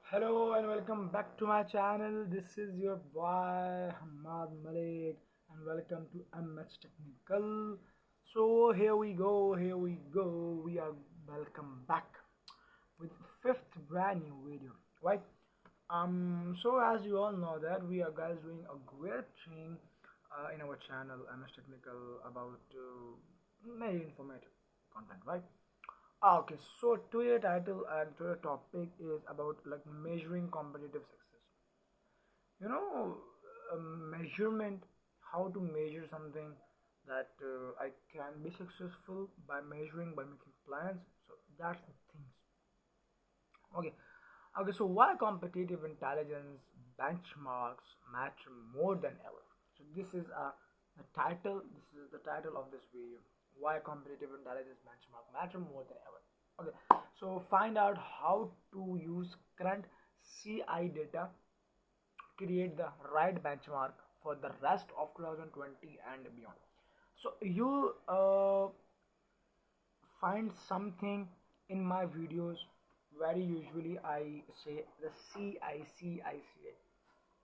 Hello and welcome back to my channel. This is your boy Hamad Malik and welcome to MS Technical. So here we go. We are welcome back with fifth brand new video, right? So as you all know that we are guys doing a great thing in our channel MS Technical about very informative content, right? Okay, so today title and today topic is about like measuring competitive success. You know, measurement, how to measure something that I can be successful by measuring, by making plans. So that's the things. Okay, okay. So why competitive intelligence benchmarks matter more than ever? So this is the title. This is the title of this video. Why competitive intelligence benchmark matter more than ever. Okay, so find out how to use current CI data, create the right benchmark for the rest of 2020 and beyond. So you find something in my videos. Very usually I say the CICICA,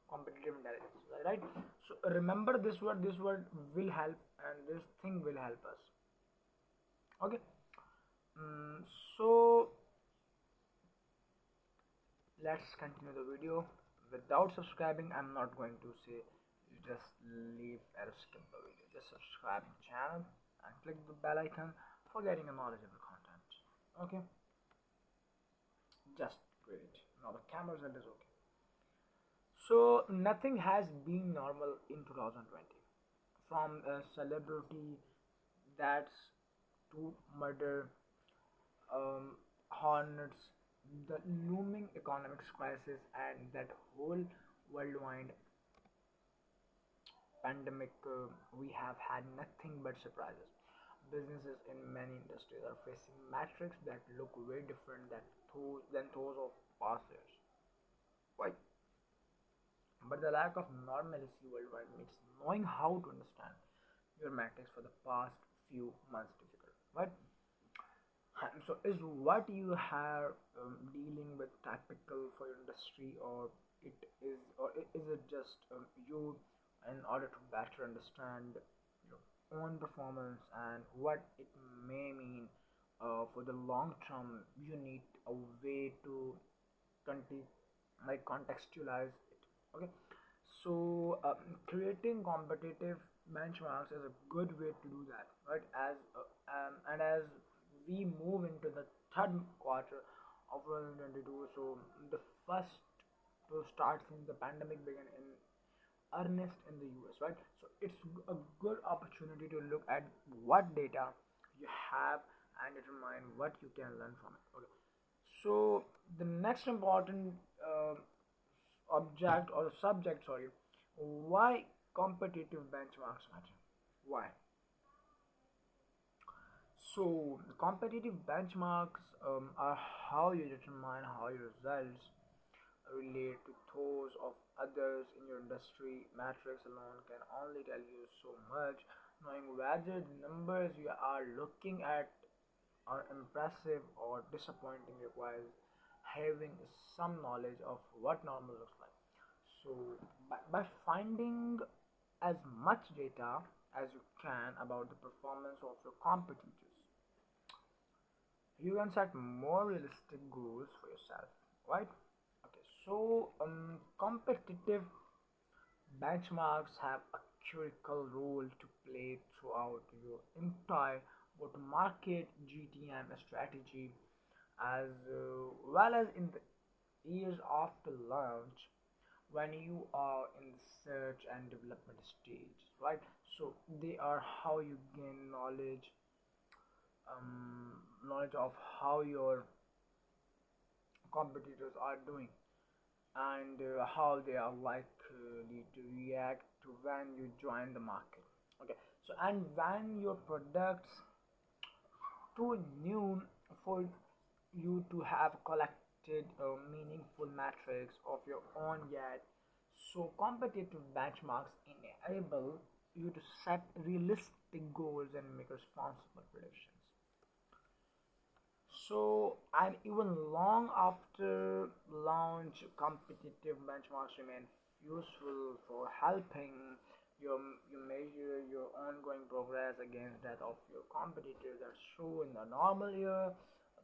competitive intelligence, right? So remember this word will help and this thing will help us. Okay. So let's continue the video. Without subscribing, I'm not going to say you just leave or skip the video. Just subscribe the channel and click the bell icon for getting a knowledgeable content. Okay, just great. Now the camera result is okay. So nothing has been normal in 2020, from a celebrity that's to murder, hornets, the looming economics crisis, and that whole worldwide pandemic. We have had nothing but surprises. Businesses in many industries are facing metrics that look very different than those of past years. Why? But the lack of normalcy worldwide makes knowing how to understand your metrics for the past few months difficult. Right? So, is what you are dealing with typical for your industry, or is it just you, in order to better understand your own performance and what it may mean for the long term? You need a way to conti- contextualize it. Okay, so creating competitive benchmarks is a good way to do that, right? As we move into the third quarter of 2022, so the first to start since the pandemic began in earnest in the US, right? So it's a good opportunity to look at what data you have and determine what you can learn from it. Okay, so the next important object or subject, sorry, why competitive benchmarks matter? Why? So the competitive benchmarks are how you determine how your results relate to those of others in your industry. Metrics alone can only tell you so much. Knowing whether the numbers you are looking at are impressive or disappointing requires having some knowledge of what normal looks like. So, by finding as much data as you can about the performance of your competitors, you can set more realistic goals for yourself, right? Okay, so competitive benchmarks have a critical role to play throughout your entire go-to-market GTM strategy, as well as in the years after launch when you are in the search and development stage, right? So they are how you gain knowledge of how your competitors are doing and how they are likely to react to when you join the market. Okay, so and when your products too new for you to have collected meaningful metrics of your own yet. So competitive benchmarks enable you to set realistic goals and make responsible predictions. So, and even long after launch, competitive benchmarks remain useful for helping you, you measure your ongoing progress against that of your competitors. That's true in the normal year,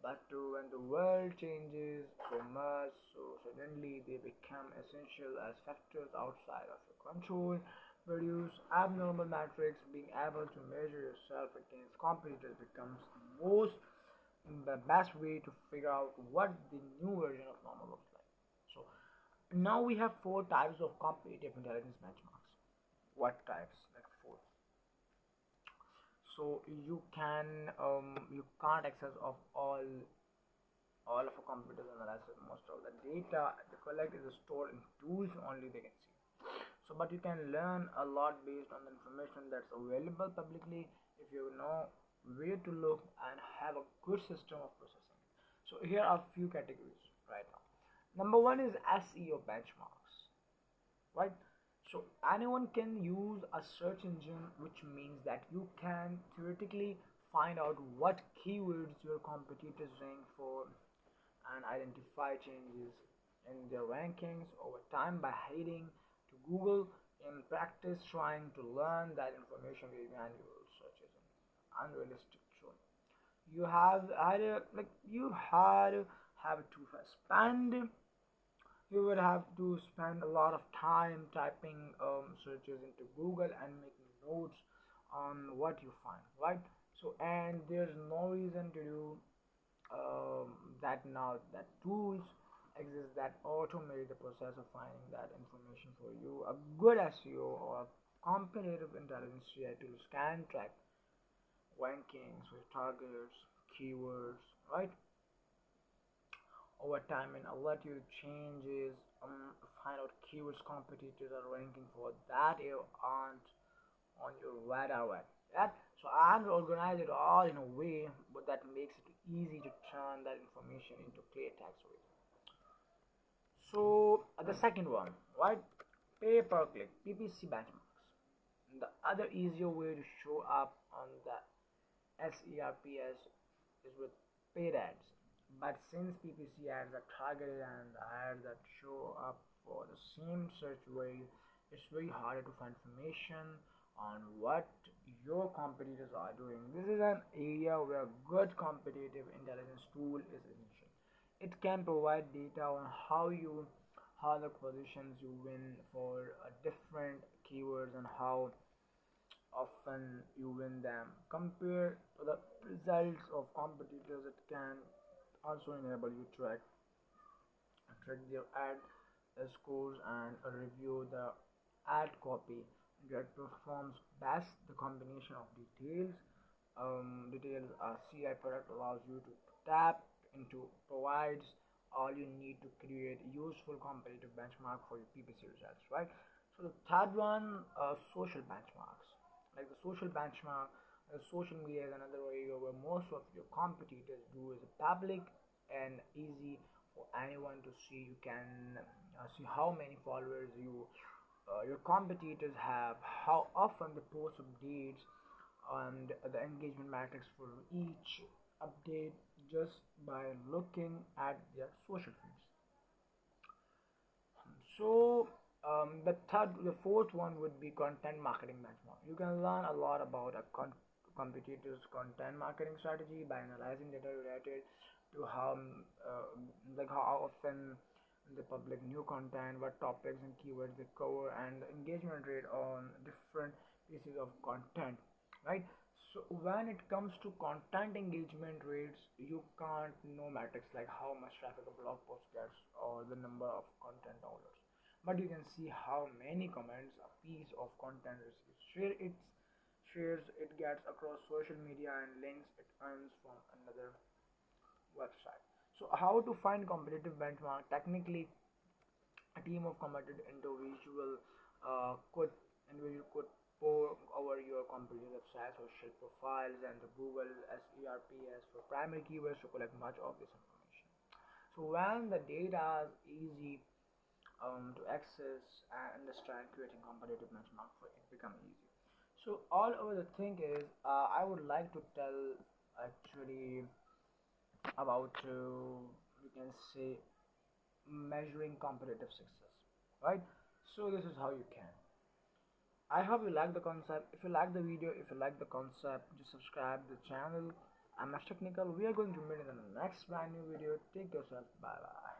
but when the world changes so much, so suddenly they become essential as factors outside of your control. Produce abnormal metrics, being able to measure yourself against competitors becomes the best way to figure out what the new version of normal looks like. So now we have four types of competitive intelligence benchmarks. What types? Like four. So you can't access of all of a computer's analysis. Most of the data they collect is stored in tools only they can see. So but you can learn a lot based on the information that's available publicly if you know where to look and have a good system of processing. So here are a few categories right now. Number one is SEO benchmarks, right? So anyone can use a search engine, which means that you can theoretically find out what keywords your competitors rank for and identify changes in their rankings over time by heading to Google. In practice, trying to learn that information with manual search is an unrealistic choice. You have either like you had have to spend you would have to spend a lot of time typing searches into Google and making notes on what you find, right? So, and there's no reason to do that now that tools exist that automate the process of finding that information for you. A good SEO or competitive intelligence AI tools can track rankings with targets, keywords, right? Over time and alert you to changes, find out keywords competitors are ranking for that you aren't on your radar web. That so and organize it all in a way but that makes it easy to turn that information into clear text. So the second one, right? Pay per click PPC benchmarks. The other easier way to show up on the SERPs is with paid ads. But since PPC ads are targeted and the ads that show up for the same search way, it's very hard to find information on what your competitors are doing. This is an area where good competitive intelligence tool is essential. It can provide data on how the positions you win for different keywords and how often you win them. Compared to the results of competitors, it can also enable you to track their ad scores and review the ad copy that performs best. The combination of details a CI product allows you to tap into provides all you need to create useful competitive benchmark for your PPC results, right? So the third one, social benchmarks. Like the social benchmark, social media is another area where most of your competitors do is public and easy for anyone to see. You can see how many followers your competitors have, how often they post updates, and the engagement metrics for each update just by looking at their social feeds. So the fourth one would be content marketing benchmark. You can learn a lot about a competitor's content marketing strategy by analyzing data related to how often they public new content, what topics and keywords they cover, and the engagement rate on different pieces of content, right? So when it comes to content engagement rates, you can't know metrics like how much traffic a blog post gets or the number of content downloads, but you can see how many comments a piece of content receives. Shares it gets across social media and links it earns from another website. So how to find competitive benchmark? Technically, a team of committed individual could pour over your company website, social profiles, and the Google SERPs for primary keywords to collect much of this information. So when the data is easy to access and understand, creating competitive benchmark for it become easy. So all over the thing is, I would like to tell actually about we can say measuring competitive success, right? So this is how you can. I hope you like the concept. If you like the video, if you like the concept, just subscribe the channel. I'm Ash Technical. We are going to meet in the next brand new video. Take yourself. Bye bye.